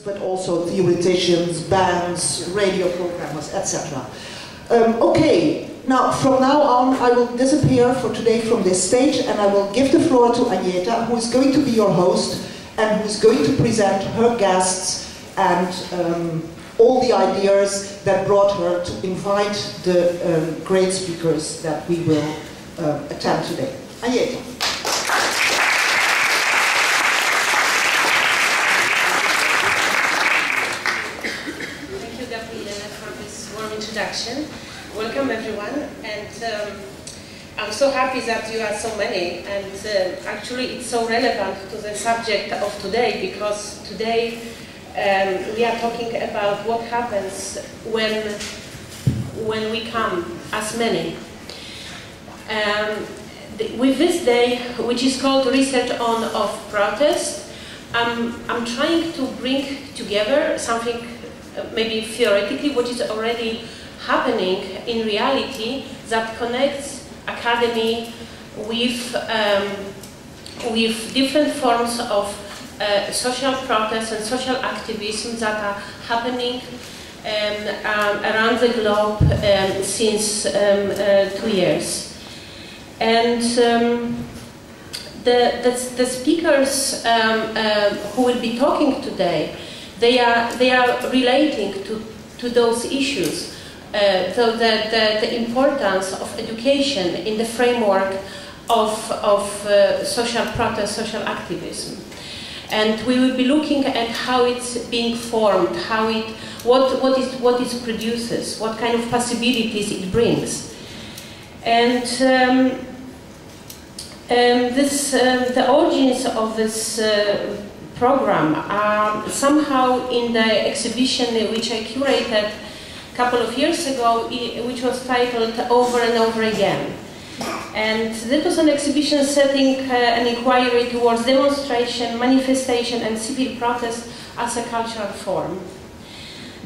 but also theoreticians, bands, radio programmers, etc. Okay, now from now on I will disappear for today from this stage and I will give the floor to Aneta, who is going to be your host and who is going to present her guests and all the ideas that brought her to invite the great speakers that we will attend today. Aneta. Thank you, Gabriëlle, for this warm introduction. Welcome, everyone, and I'm so happy that you are so many, and actually it's so relevant to the subject of today, because today we are talking about what happens when we come as many. With this day, which is called Research on of Protest, I'm trying to bring together something, maybe theoretically, what is already happening in reality, that connects academy with different forms of social protest and social activism that are happening around the globe since 2 years. And the speakers who will be talking today, they are relating to those issues. So the importance of education in the framework of social protest, social activism. And we will be looking at how it's being formed, how what it produces, what kind of possibilities it brings. And the origins of this program are somehow in the exhibition which I curated a couple of years ago, which was titled Over and Over Again. And that was an exhibition setting an inquiry towards demonstration, manifestation and civil protest as a cultural form.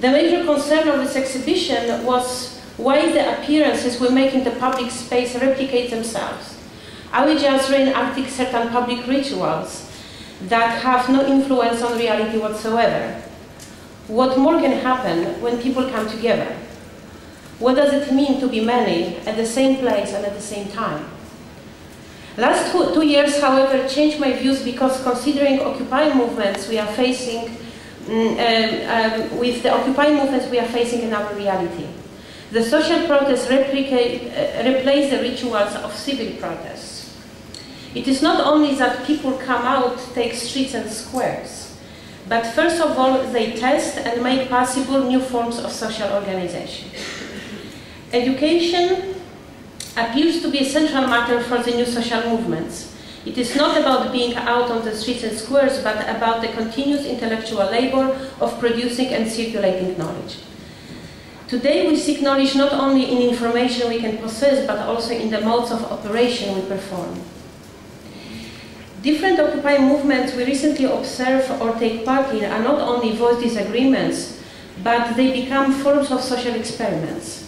The major concern of this exhibition was why the appearances we make in the public space replicate themselves. Are we just reenacting certain public rituals that have no influence on reality whatsoever? What more can happen when people come together? What does it mean to be many at the same place and at the same time? Last 2 years, however, changed my views, because considering Occupy movements we are facing, with the Occupy movements we are facing in our reality. The social protests replace the rituals of civil protests. It is not only that people come out, take streets and squares, but first of all, they test and make possible new forms of social organization. Education appears to be a central matter for the new social movements. It is not about being out on the streets and squares, but about the continuous intellectual labor of producing and circulating knowledge. Today we seek knowledge not only in information we can possess, but also in the modes of operation we perform. Different Occupy movements we recently observe or take part in are not only voice disagreements, but they become forms of social experiments.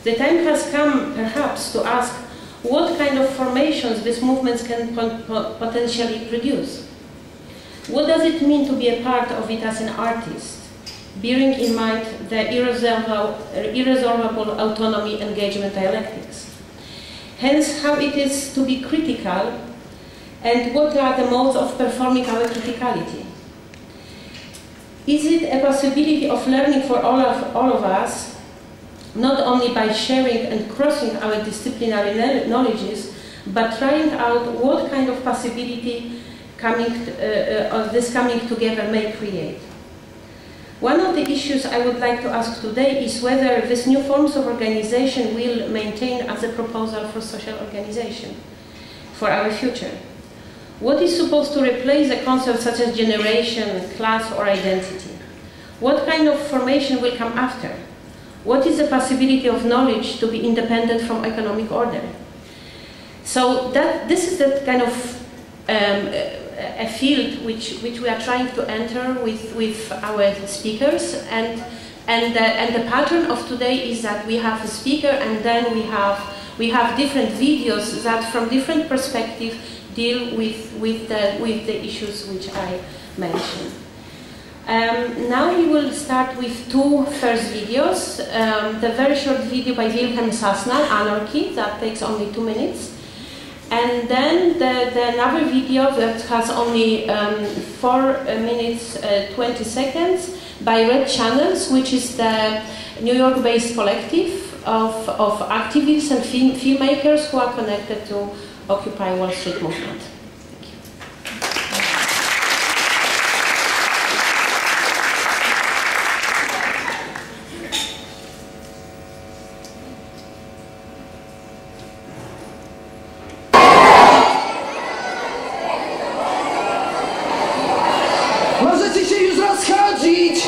The time has come, perhaps, to ask what kind of formations these movements can potentially produce. What does it mean to be a part of it as an artist, bearing in mind the irresolvable autonomy engagement dialectics? Hence, how it is to be critical, and what are the modes of performing our criticality? Is it a possibility of learning for all of us, not only by sharing and crossing our disciplinary knowledges, but trying out what kind of possibility this coming together may create? One of the issues I would like to ask today is whether these new forms of organization will maintain as a proposal for social organization for our future. What is supposed to replace the concepts such as generation, class, or identity? What kind of formation will come after? What is the possibility of knowledge to be independent from economic order? So this is the kind of a field which we are trying to enter with our speakers, and the pattern of today is that we have a speaker and then we have different videos that from different perspectives deal with the issues which I mentioned. Now we will start with two first videos. The very short video by Wilhelm Sassner, Anarchy, that takes only 2 minutes. And then another video that has only 4 minutes 20 seconds by Red Channels, which is the New York-based collective of activists and filmmakers who are connected to Occupy Wall Street movement. Możecie się już rozchodzić!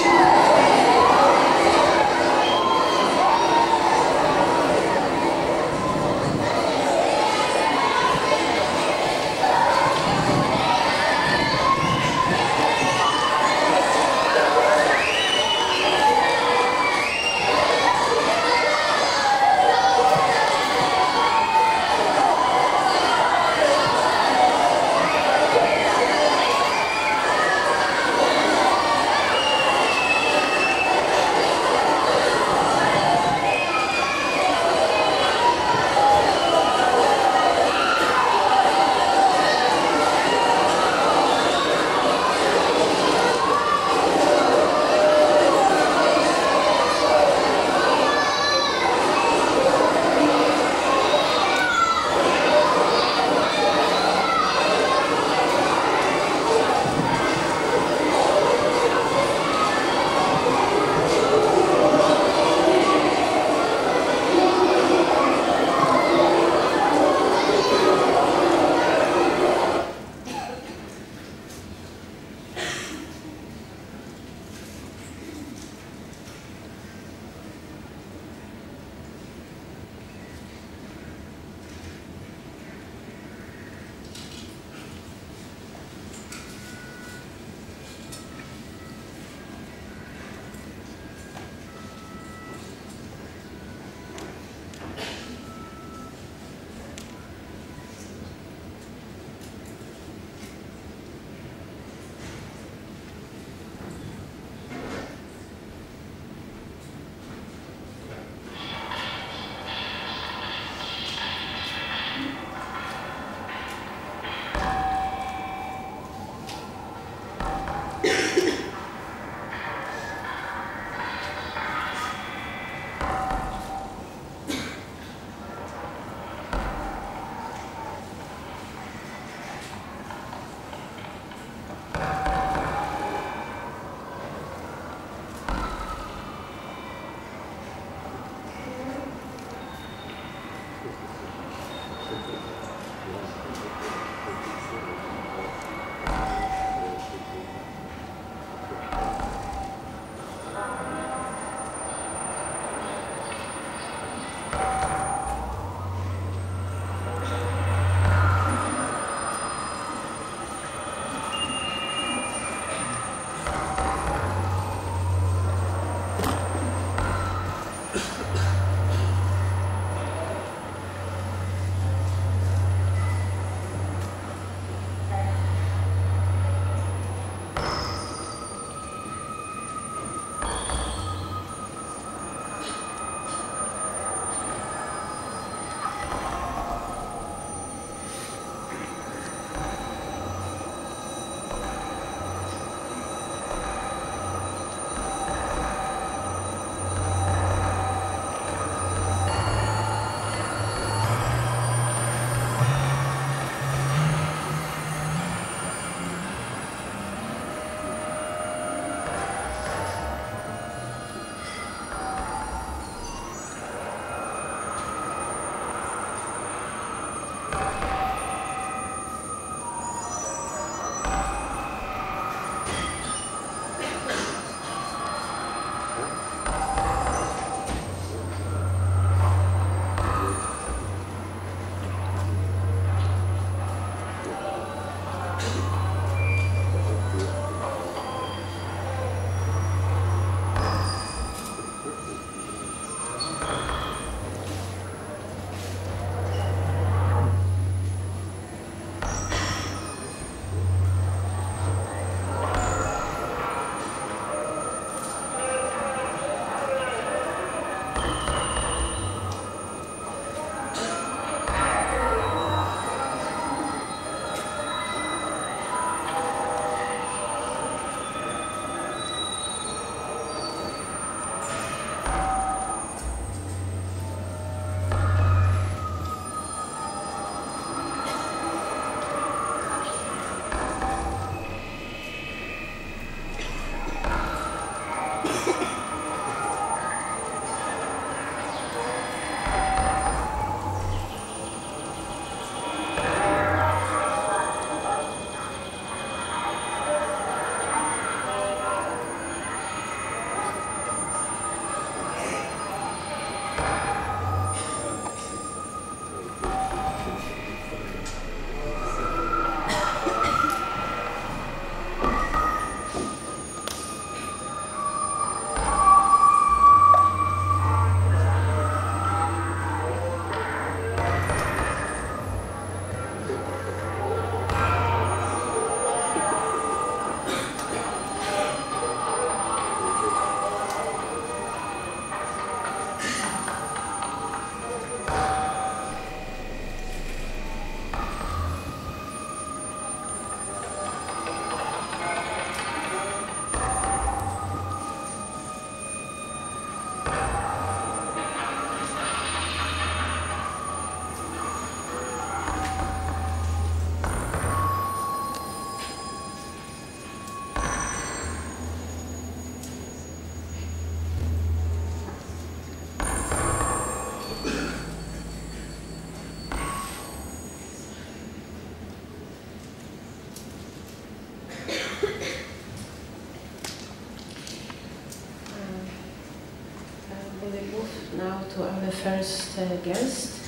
now to our first guest,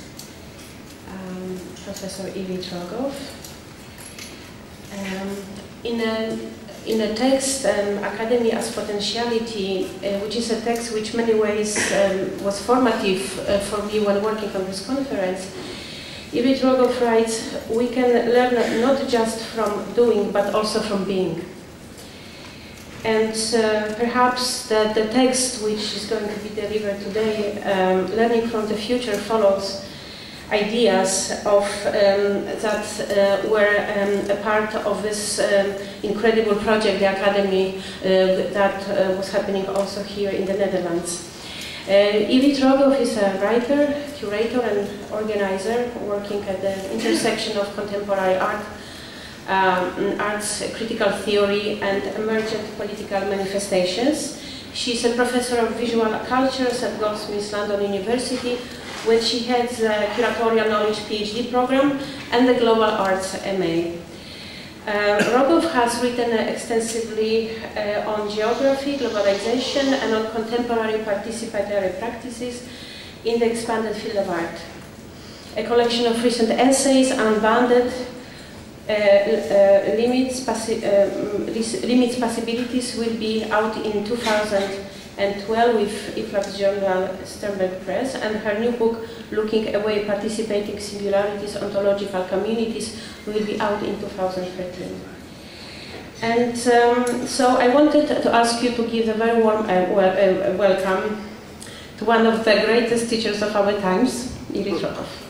Professor Irit Rogoff. In a text, Academy as Potentiality, which is a text which in many ways was formative for me when working on this conference, Irit Rogoff writes, we can learn not just from doing, but also from being. And perhaps the text which is going to be delivered today, Learning from the Future, follows ideas of that were a part of this incredible project, the Academy, that was happening also here in the Netherlands. Irit Rogoff is a writer, curator and organizer working at the intersection of contemporary art, arts critical theory and emergent political manifestations. She's a professor of visual cultures at Goldsmiths London University, where she heads the Curatorial Knowledge PhD program and the Global Arts MA. Rogoff has written extensively on geography, globalization, and on contemporary participatory practices in the expanded field of art. A collection of recent essays, Unbounded, Limits Possibilities, will be out in 2012 with Iflux Journal Sternberg Press, and her new book, Looking Away, Participating Singularities, Ontological Communities, will be out in 2013. And so I wanted to ask you to give a very warm welcome to one of the greatest teachers of our times, Irit Rogoff.